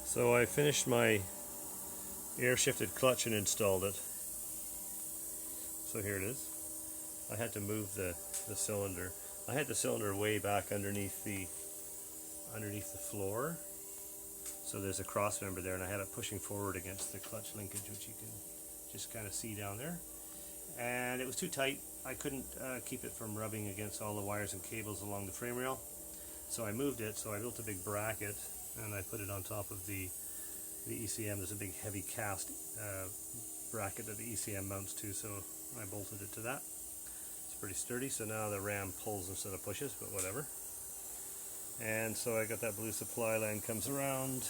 So I finished my air shifted clutch and installed it. So here it is. I had to move the cylinder. I had the cylinder way back underneath the floor. So there's a cross member there, and I had it pushing forward against the clutch linkage, which you can just kind of see down there. And it was too tight. I couldn't keep it from rubbing against all the wires and cables along the frame rail. So I moved it. So I built a big bracket and I put it on top of the ECM. There's a big heavy cast bracket that the ECM mounts to, so I bolted it to that. It's pretty sturdy, so now the ram pulls instead of pushes, but whatever. And so I got that blue supply line comes around,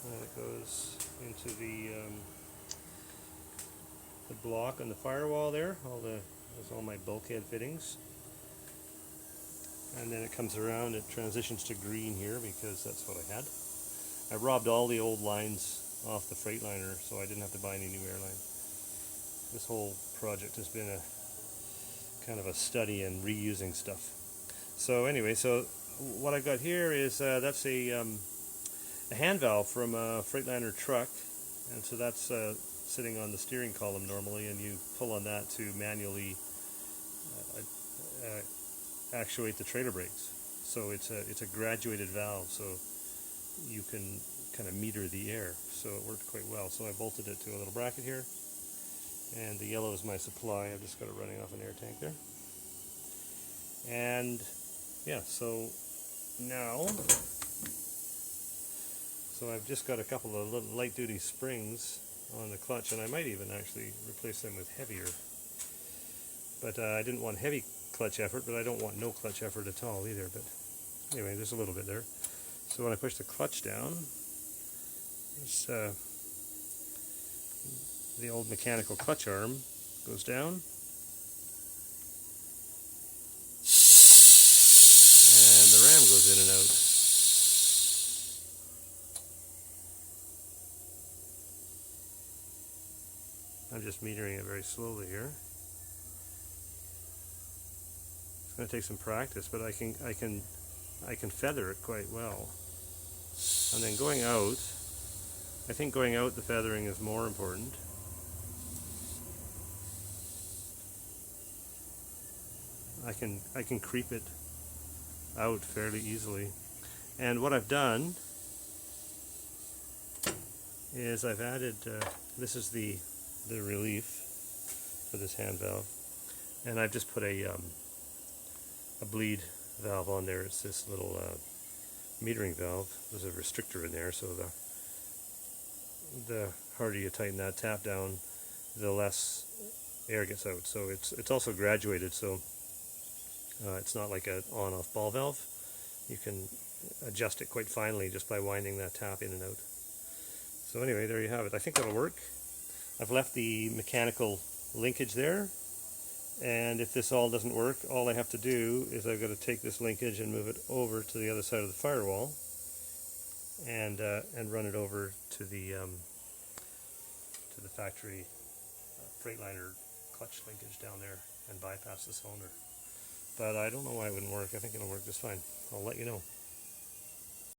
and it goes into the block on the firewall there. There's all my bulkhead fittings. And then it comes around, it transitions to green here because that's what I had. I robbed all the old lines off the Freightliner, so I didn't have to buy any new airline. This whole project has been a kind of a study in reusing stuff. So anyway, so what I got here is that's a hand valve from a Freightliner truck, and so that's sitting on the steering column normally, and you pull on that to manually actuate the trailer brakes. So it's a graduated valve, so you can kind of meter the air. So it worked quite well. So I bolted it to a little bracket here, and the yellow is my supply. I've just got it running off an air tank there. And yeah, so now, I've just got a couple of little light duty springs on the clutch, and I might even actually replace them with heavier. But I didn't want heavy clutch effort, but I don't want no clutch effort at all either. But anyway, there's a little bit there. So when I push the clutch down, the old mechanical clutch arm goes down, and the ram goes in and out. I'm just metering it very slowly here. It's going to take some practice, but I can feather it quite well. And then going out, I think going out the feathering is more important. I can creep it out fairly easily. And what I've done is I've added, this is the relief for this hand valve, and I've just put a bleed valve on there. It's this little metering valve. There's a restrictor in there, so the harder you tighten that tap down, the less air gets out. So it's also graduated, so it's not like an on-off ball valve. You can adjust it quite finely just by winding that tap in and out. So anyway, there you have it. I think that'll work. I've left the mechanical linkage there, and if this all doesn't work, all I have to do is I've got to take this linkage and move it over to the other side of the firewall, and run it over to the factory Freightliner clutch linkage down there and bypass the cylinder. But I don't know why it wouldn't work. I think it'll work just fine. I'll let you know.